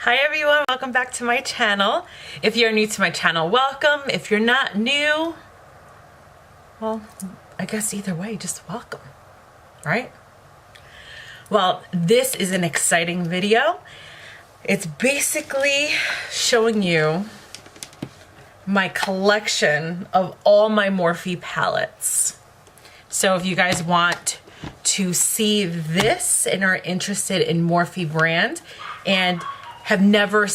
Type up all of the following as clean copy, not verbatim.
Hi everyone, welcome back to my channel. If you're new to my channel, welcome. If you're not new, well, I guess either way, just welcome, right? Well, this is an exciting video. It's basically showing you my collection of all my Morphe palettes. So if you guys want to see this and are interested in Morphe brand and have never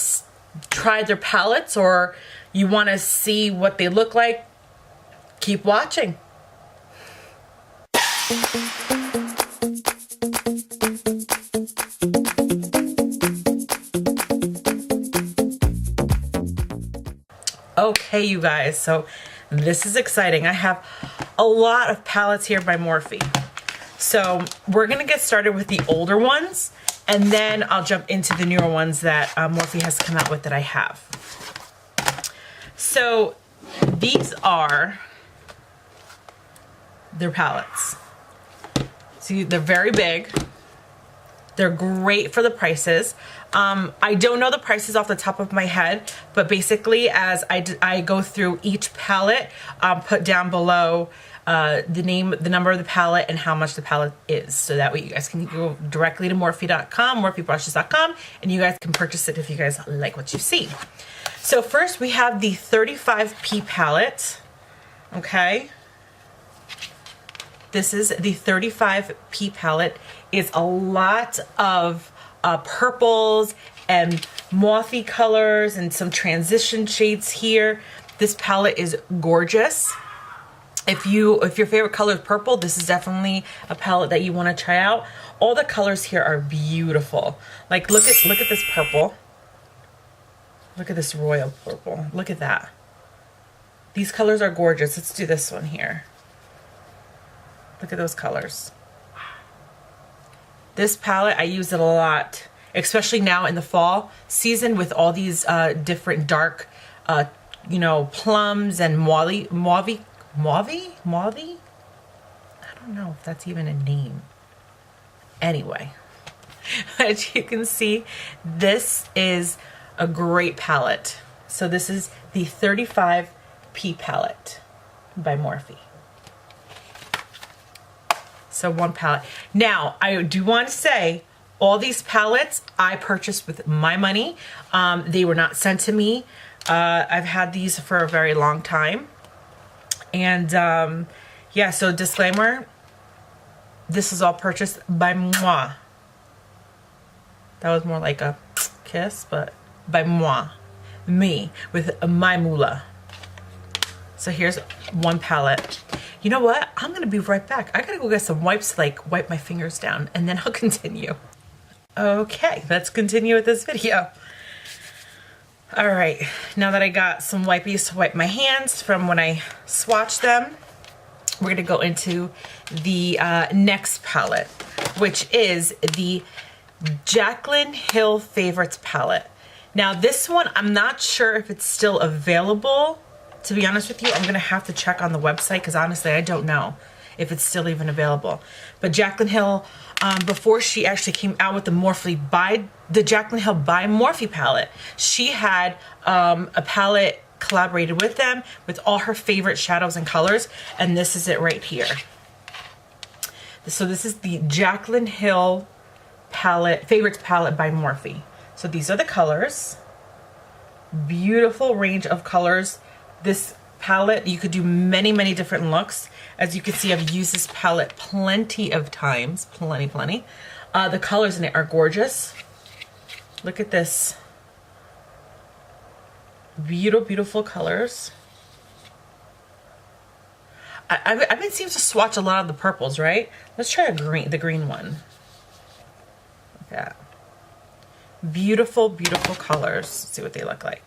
tried their palettes, or you want to see what they look like, keep watching. Okay, you guys, so this is exciting. I have a lot of palettes here by Morphe. So we're gonna get started with the older ones, and then I'll jump into the newer ones that Morphe has come out with that I have. So these are their palettes. See, they're very big. They're great for the prices. I don't know the prices off the top of my head, but basically as I go through each palette, put down below the name, the number of the palette, and how much the palette is. So that way you guys can go directly to Morphe.com, MorpheBrushes.com, and you guys can purchase it if you guys like what you see. So first we have the 35p palette, okay? This is the 35p palette. It's a lot of purples and mauvey colors and some transition shades here. This palette is gorgeous. If your favorite color is purple, this is definitely a palette that you want to try out. All the colors here are beautiful. Like look at this purple. Look at this royal purple. Look at that. These colors are gorgeous. Let's do this one here. Look at those colors. This palette, I use it a lot, especially now in the fall season with all these different dark, you know, plums and mauvey? I don't know if that's even a name. Anyway, as you can see, this is a great palette. So this is the 35p palette by Morphe. So one palette. Now, I do want to say, all these palettes I purchased with my money. They were not sent to me. I've had these for a very long time. And yeah, so disclaimer, this is all purchased by moi. That was more like a kiss, but by moi. Me, with my moolah. So here's one palette. You know what? I'm gonna be right back. I gotta go get some wipes to like wipe my fingers down, and then I'll continue. Okay, let's continue with this video. All right, now that I got some wipies to wipe my hands from when I swatched them, we're gonna go into the next palette, which is the Jaclyn Hill Favorites palette. Now this one, I'm not sure if it's still available. To be honest with you, I'm gonna have to check on the website because honestly, I don't know if it's still even available. But Jaclyn Hill, before she actually came out with the Jaclyn Hill by Morphe palette, she had a palette collaborated with them with all her favorite shadows and colors, and this is it right here. So this is the Jaclyn Hill palette, Favorites palette by Morphe. So these are the colors. Beautiful range of colors. This palette, you could do many, many different looks. As you can see, I've used this palette plenty of times, plenty. The colors in it are gorgeous. Look at this. Beautiful colors. I've been seeming to swatch a lot of the purples, right? Let's try the green one. Look at that. Beautiful colors. Let's see what they look like.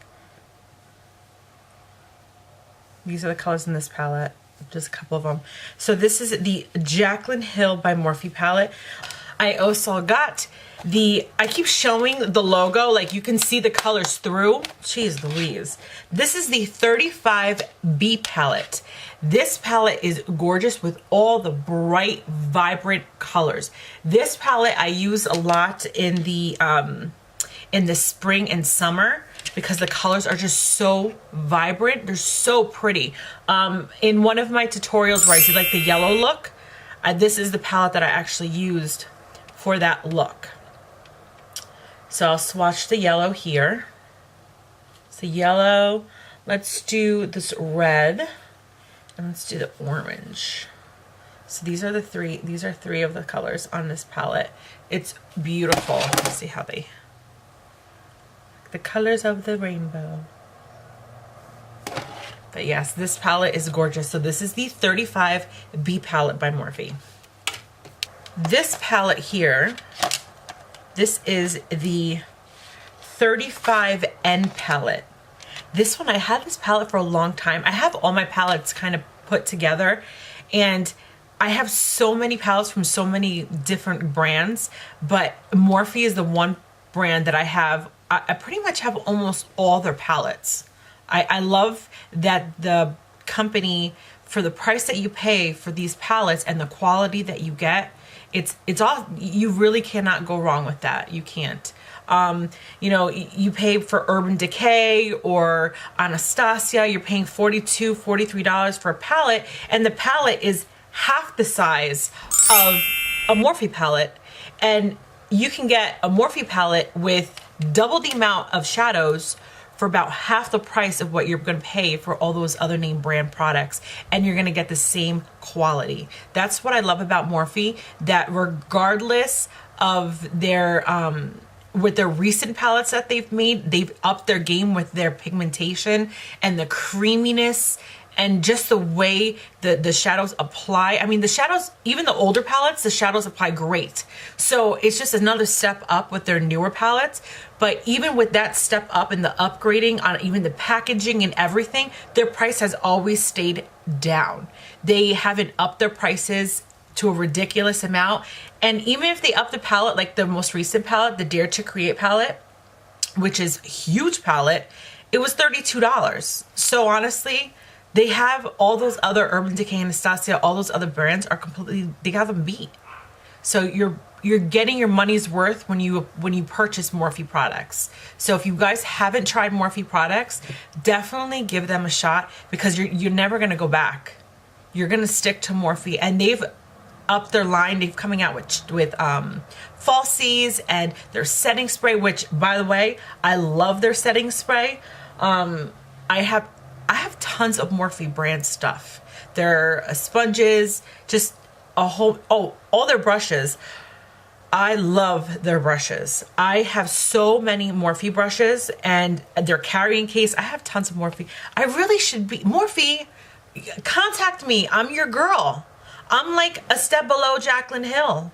These are the colors in this palette, just a couple of them. So this is the Jaclyn Hill by Morphe palette. I also got I keep showing the logo, like you can see the colors through. Jeez Louise. This is the 35B palette. This palette is gorgeous with all the bright, vibrant colors. This palette I use a lot in the in the spring and summer because the colors are just so vibrant. They're so pretty. In one of my tutorials where I did like the yellow look, this is the palette that I actually used for that look. So I'll swatch the yellow here. So yellow, let's do this red, and let's do the orange. So these are three of the colors on this palette. It's beautiful. Let's see how they, the colors of the rainbow. But yes, this palette is gorgeous. So this is the 35B palette by Morphe. This palette here, this is the 35N palette. This one, I had this palette for a long time. I have all my palettes kind of put together, and I have so many palettes from so many different brands, but Morphe is the one brand that I have. I pretty much have almost all their palettes. I love that the company, for the price that you pay for these palettes and the quality that you get, it's all, you really cannot go wrong with that. You can't. You know, you pay for Urban Decay or Anastasia, you're paying $42, $43 for a palette, and the palette is half the size of a Morphe palette, and you can get a Morphe palette with double the amount of shadows for about half the price of what you're going to pay for all those other name brand products, and you're going to get the same quality. That's what I love about Morphe, that regardless of their with their recent palettes that they've made, they've upped their game with their pigmentation and the creaminess and just the way the shadows apply. I mean, the shadows, even the older palettes, the shadows apply great. So it's just another step up with their newer palettes. But even with that step up and the upgrading on even the packaging and everything, their price has always stayed down. They haven't upped their prices to a ridiculous amount. And even if they up the palette, like the most recent palette, the Dare to Create palette, which is a huge palette, it was $32. So honestly, they have all those other Urban Decay, Anastasia, all those other brands are completely, they have them beat. So you're getting your money's worth when you purchase Morphe products. So if you guys haven't tried Morphe products, definitely give them a shot, because you're never gonna go back. You're gonna stick to Morphe, and they've upped their line. They've coming out with falsies and their setting spray, which, by the way, I love their setting spray. I have tons of Morphe brand stuff. Their sponges, just a whole, all their brushes. I love their brushes. I have so many Morphe brushes, and their carrying case. I have tons of Morphe. I really should be, Morphe, contact me. I'm your girl. I'm like a step below Jaclyn Hill.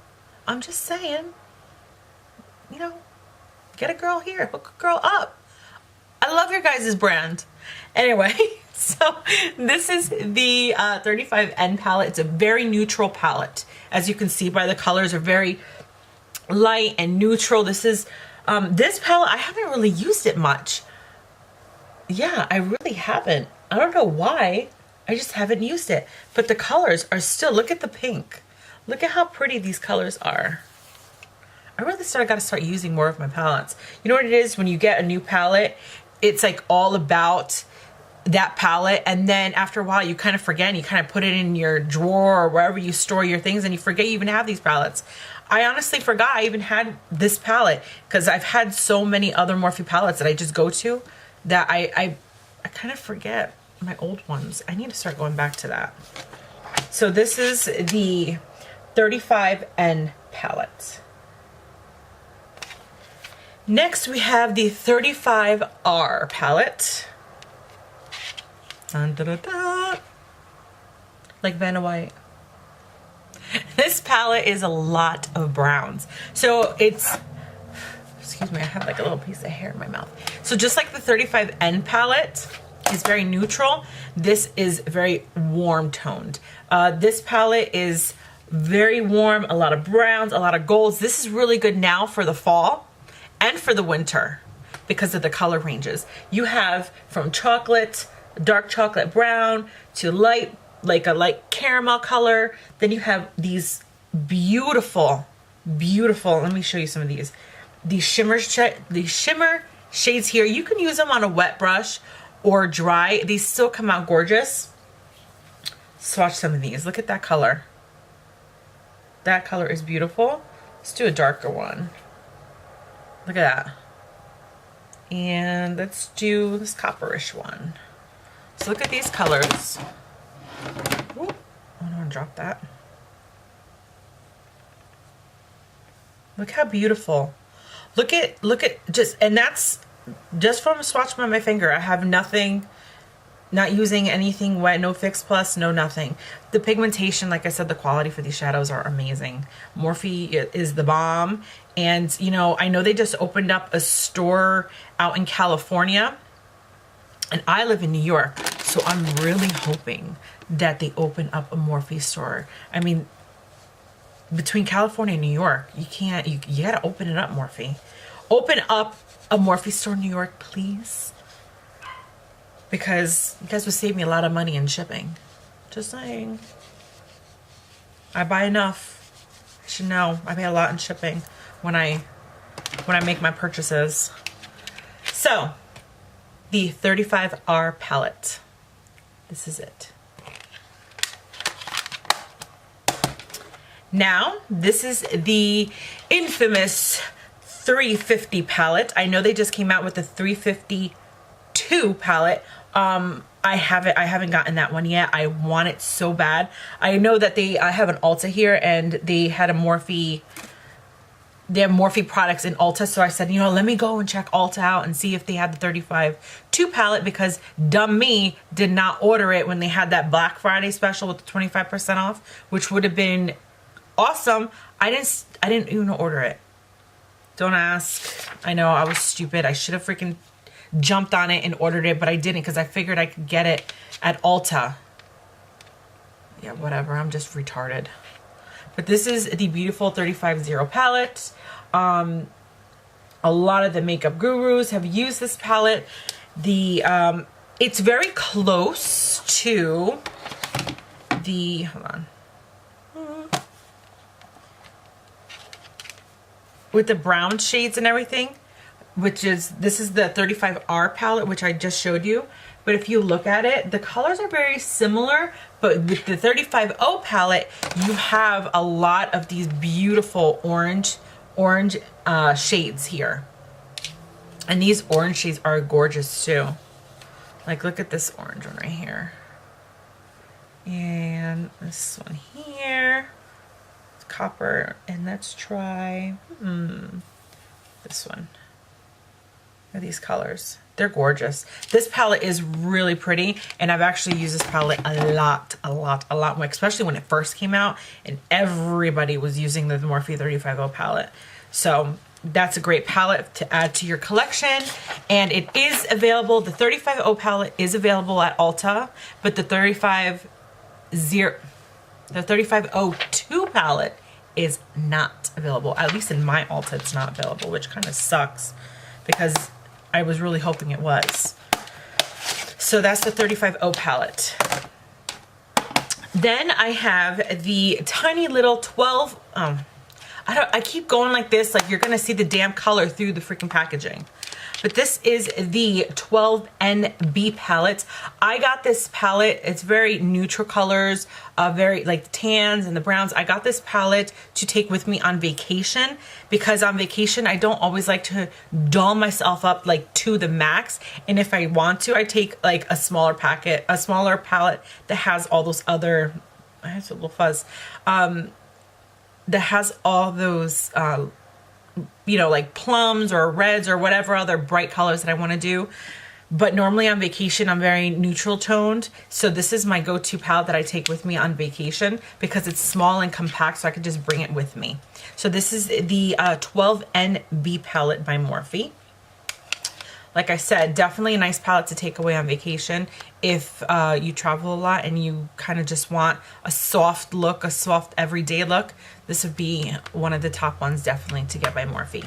I'm just saying, you know, get a girl here, hook a girl up. I love your guys' brand. Anyway, so this is the 35N palette. It's a very neutral palette. As you can see by the colors, are very light and neutral. This is, this palette, I haven't really used it much. Yeah, I really haven't. I don't know why. I just haven't used it. But the colors are still, look at the pink. Look at how pretty these colors are. I really got to start using more of my palettes. You know what it is when you get a new palette? It's like all about that palette, and then after a while you kind of forget, and you kind of put it in your drawer or wherever you store your things, and you forget you even have these palettes. I honestly forgot I even had this palette, because I've had so many other Morphe palettes that I just go to that I kind of forget my old ones. I need to start going back to that. So this is the 35N palette. Next we have the 35R palette. Dun, dun, dun, dun. Like Vanna White. This palette is a lot of browns. So it's, excuse me, I have like a little piece of hair in my mouth. So just like the 35N palette is very neutral, this is very warm toned. This palette is very warm, a lot of browns, a lot of golds. This is really good now for the fall and for the winter because of the color ranges. You have from chocolate, dark chocolate brown, to light, like a light caramel color. Then you have these beautiful, let me show you some of these. these shimmer shades here. You can use them on a wet brush or dry. These still come out gorgeous. Swatch some of these. Look at that color. That color is beautiful. Let's do a darker one. Look at that. And let's do this copperish one. So look at these colors. Ooh, I don't want to drop that. Look how beautiful. Look at just, and that's just from a swatch by my finger. I have nothing, not using anything wet, no Fix Plus, no nothing. The pigmentation, like I said, the quality for these shadows are amazing. Morphe is the bomb. And, you know, I know they just opened up a store out in California. And I live in New York. So I'm really hoping that they open up a Morphe store. I mean, between California and New York, you gotta open it up, Morphe. Open up a Morphe store in New York, please. Because you guys would save me a lot of money in shipping. Just saying. I buy enough. I should know. I pay a lot in shipping when I make my purchases. So, the 35R palette. This is it. Now, this is the infamous 350 palette. I know they just came out with the 352 palette. I haven't gotten that one yet. I want it so bad. I know that I have an Ulta here, and they had a Morphe. They have Morphe products in Ulta, so I said, you know, let me go and check Ulta out and see if they had the 35-2 palette, because dumb me did not order it when they had that Black Friday special with the 25% off, which would have been awesome. I didn't even order it. Don't ask. I know I was stupid. I should have freaking jumped on it and ordered it, but I didn't, because I figured I could get it at Ulta. Yeah, whatever. I'm just retarded. But this is the beautiful 35-0 palette. A lot of the makeup gurus have used this palette. It's very close to the, hold on. With the brown shades and everything, this is the 35R palette, which I just showed you. But if you look at it, the colors are very similar, but with the 35O palette, you have a lot of these beautiful orange shades here. And these orange shades are gorgeous too. Like, look at this orange one right here. And this one here. It's copper. And let's try this one. Look at these colors. They're gorgeous. This palette is really pretty, and I've actually used this palette a lot more, especially when it first came out and everybody was using the Morphe 35O palette. So that's a great palette to add to your collection, and it is available. The 35O palette is available at Ulta, but the 3502 palette is not available. At least in my Ulta, it's not available, which kind of sucks because I was really hoping it was. So that's the 35O palette. Then I have the tiny little 12, I keep going like this, like you're gonna see the damn color through the freaking packaging. But this is the 12NB palette. I got this palette, it's very neutral colors, very like the tans and the browns. I got this palette to take with me on vacation, because on vacation I don't always like to doll myself up like to the max. And if I want to, I take like a smaller palette that has all those other, I have a little fuzz, that has all those you know, like plums or reds or whatever other bright colors that I want to do. But normally on vacation, I'm very neutral toned. So this is my go-to palette that I take with me on vacation because it's small and compact, so I could just bring it with me. So this is the 12NB palette by Morphe. Like I said, definitely a nice palette to take away on vacation if you travel a lot and you kind of just want a soft look, a soft everyday look. This would be one of the top ones definitely to get by Morphe.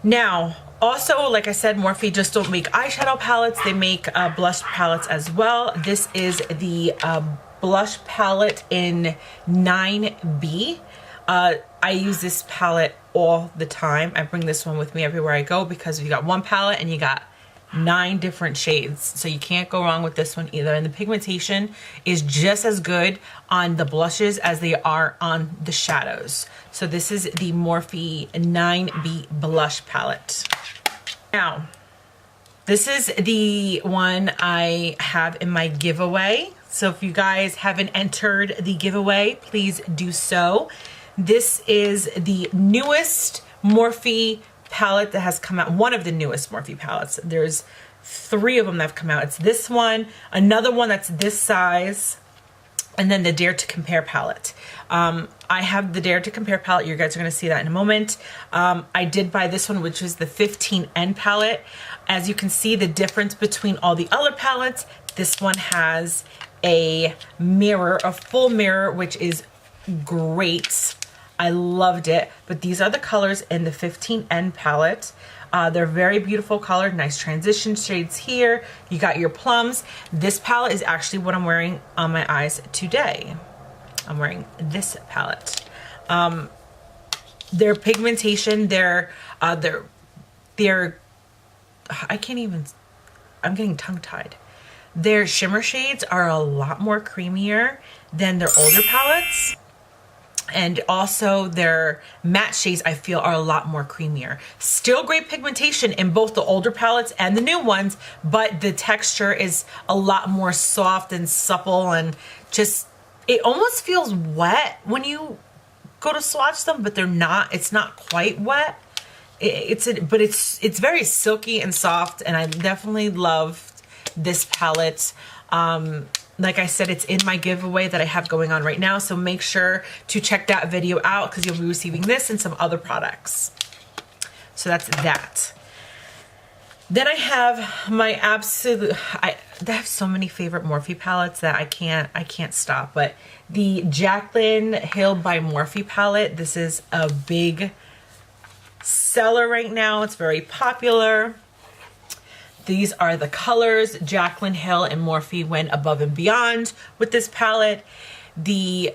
Now, also, like I said, Morphe just don't make eyeshadow palettes. They make blush palettes as well. This is the blush palette in 9B. I use this palette all the time. I bring this one with me everywhere I go because you got one palette and you got 9 different shades, so you can't go wrong with this one either. And the pigmentation is just as good on the blushes as they are on the shadows. So this is the Morphe 9B blush palette. Now, this is the one I have in my giveaway. So if you guys haven't entered the giveaway, please do so. This is the newest Morphe palette that has come out, one of the newest Morphe palettes. There's 3 of them that have come out. It's this one, another one that's this size, and then the Dare to Compare palette. I have the Dare to Compare palette. You guys are going to see that in a moment. I did buy this one, which is the 15N palette. As you can see, the difference between all the other palettes, this one has a mirror, a full mirror, which is great. I loved it. But these are the colors in the 15N palette. They're very beautiful color, nice transition shades here. You got your plums. This palette is actually what I'm wearing on my eyes today. I'm wearing this palette. Their pigmentation, their I can't even, I'm getting tongue-tied. Their shimmer shades are a lot more creamier than their older palettes. And also their matte shades, I feel, are a lot more creamier. Still great pigmentation in both the older palettes and the new ones, but the texture is a lot more soft and supple, and just, it almost feels wet when you go to swatch them, but they're not. It's not quite wet. But it's very silky and soft, and I definitely loved this palette. Like I said, it's in my giveaway that I have going on right now, so make sure to check that video out because you'll be receiving this and some other products. So that's that. Then I have my absolute, I have so many favorite Morphe palettes that I can't stop, but the Jaclyn Hill by Morphe palette, this is a big seller right now. It's very popular. These are the colors. Jaclyn Hill and Morphe went above and beyond with this palette. The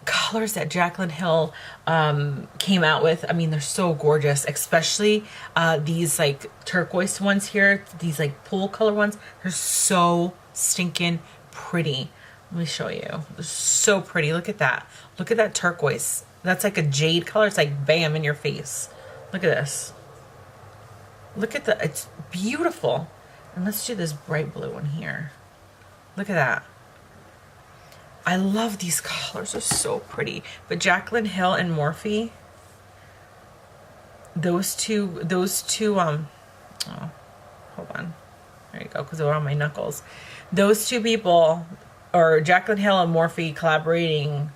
colors that Jaclyn Hill came out with, I mean, they're so gorgeous, especially these like turquoise ones here, these like pool color ones. They're so stinking pretty. Let me show you. They're so pretty. Look at that. Look at that turquoise. That's like a jade color. It's like bam in your face. Look at this. Look at the, it's beautiful. And let's do this bright blue one here. Look at that. I love these colors. They're so pretty. But Jaclyn Hill and Morphe, those two, oh, hold on. There you go, because they're on my knuckles. Those two people, or Jaclyn Hill and Morphe collaborating,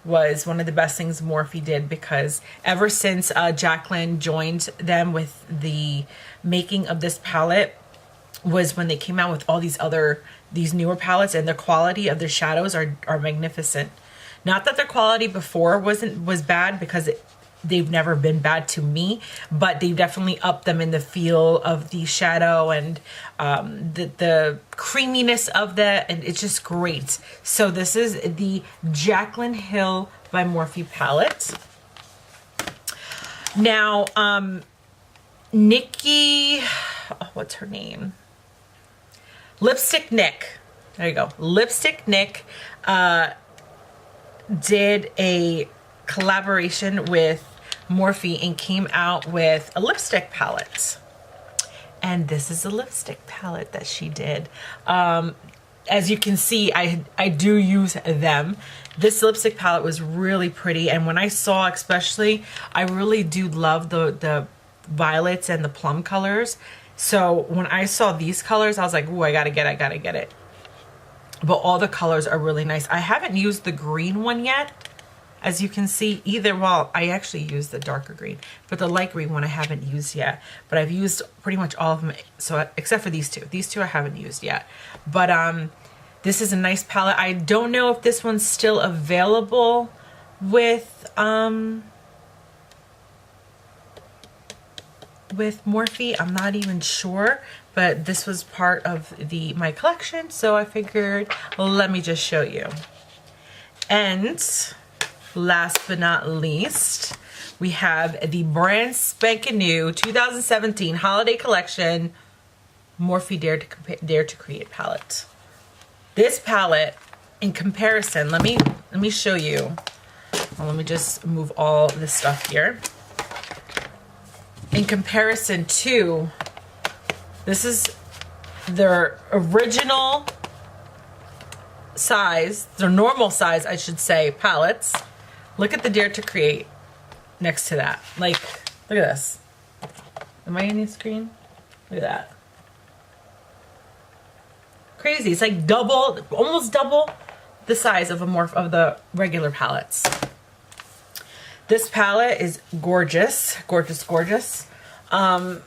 was one of the best things Morphe did, because ever since Jaclyn joined them with the making of this palette was when they came out with all these newer palettes, and the quality of their shadows are magnificent. Not that their quality before was bad, because they've never been bad to me, but they definitely upped them in the feel of the shadow and the creaminess of that, and it's just great. So this is the Jaclyn Hill by Morphe palette. Now, Nikki, what's her name? Lipstick Nick. There you go. Lipstick Nick did a collaboration with Morphe and came out with a lipstick palette. And this is a lipstick palette that she did. As you can see, I do use them. This lipstick palette was really pretty, and when I saw, especially, I really do love the violets and the plum colors. So when I saw these colors, I was like, ooh, I gotta get it. But all the colors are really nice. I haven't used the green one yet, as you can see, either. Well, I actually used the darker green, but the light green one I haven't used yet. But I've used pretty much all of them, so except for these two. These two I haven't used yet. But this is a nice palette. I don't know if this one's still available with Morphe. I'm not even sure, but this was part of my collection, so I figured, well, let me just show you. And last but not least, we have the brand spanking new 2017 holiday collection Morphe Dare to Create palette. This palette, in comparison, let me show you. Well, let me just move all this stuff here. In comparison to, this is their original size, their normal size, I should say, palettes. Look at the Dare to Create next to that. Like, look at this. Am I in the screen? Look at that. Crazy. It's like double, almost double the size of the regular palettes. This palette is gorgeous, gorgeous, gorgeous. The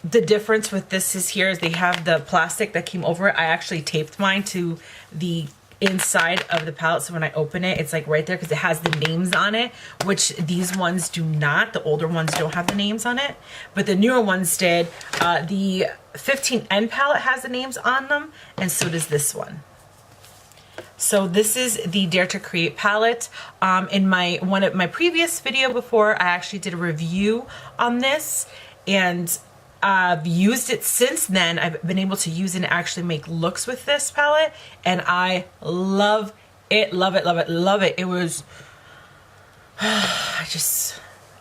difference with this is here is they have the plastic that came over it. I actually taped mine to the inside of the palette, so when I open it, it's like right there because it has the names on it, which these ones do not. The older ones don't have the names on it, but the newer ones did. The 15N palette has the names on them, and so does this one. So this is the Dare to Create palette. In one of my previous video before, I actually did a review on this, and I've used it since then. I've been able to use it and actually make looks with this palette, and I love it, love it, love it, love it. It was,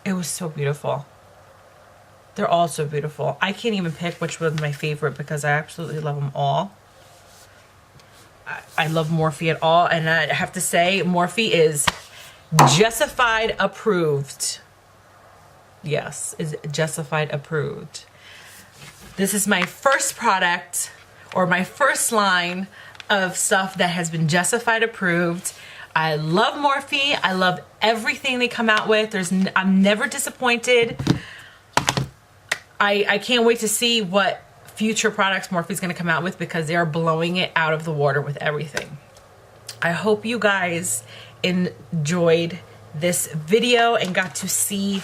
it was so beautiful. They're all so beautiful. I can't even pick which one's my favorite because I absolutely love them all. I love Morphe at all, and I have to say, Morphe is Jessified approved. Yes, is Jessified approved. This is my first product, or my first line of stuff that has been Jessified approved. I love Morphe. I love everything they come out with. I'm never disappointed. I can't wait to see what future products Morphe's going to come out with because they are blowing it out of the water with everything. I hope you guys enjoyed this video and got to see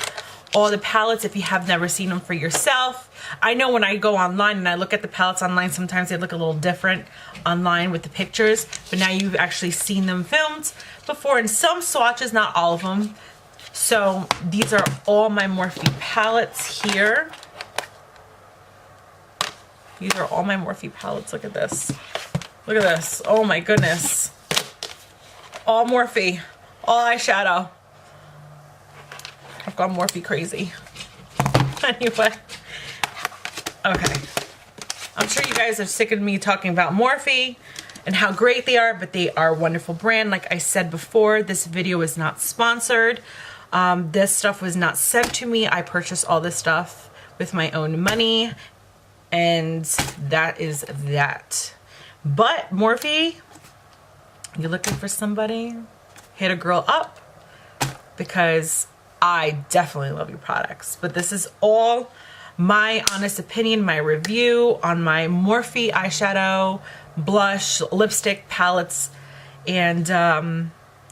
all the palettes if you have never seen them for yourself. I know when I go online and I look at the palettes online, sometimes they look a little different online with the pictures, but now you've actually seen them filmed before in some swatches, not all of them. So these are all my Morphe palettes here. These are all my Morphe palettes. Look at this. Look at this. Oh my goodness. All Morphe. All eyeshadow. I've gone Morphe crazy. Anyway. Okay. I'm sure you guys are sick of me talking about Morphe and how great they are, but they are a wonderful brand. Like I said before, this video is not sponsored. This stuff was not sent to me. I purchased all this stuff with my own money. And that is that. But Morphe, you're looking for somebody, hit a girl up, because I definitely love your products. But this is all my honest opinion, my review on my Morphe eyeshadow, blush, lipstick palettes. And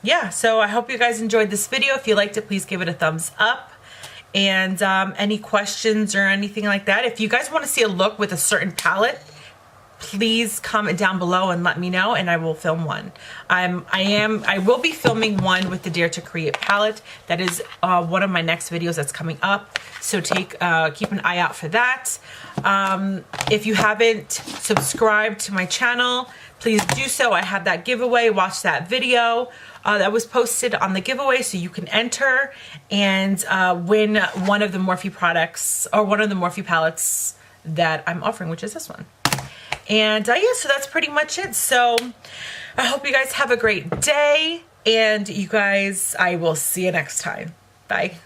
yeah, so I hope you guys enjoyed this video. If you liked it, please give it a thumbs up. And any questions or anything like that, if you guys want to see a look with a certain palette, please comment down below and let me know, and I will film one. I will be filming one with the Dare to Create palette. That is one of my next videos that's coming up, so keep an eye out for that. If you haven't subscribed to my channel, please do so. I have that giveaway. Watch that video that was posted on the giveaway, so you can enter and win one of the Morphe products, or one of the Morphe palettes that I'm offering, which is this one. And yeah, so that's pretty much it. So I hope you guys have a great day, and you guys, I will see you next time. Bye.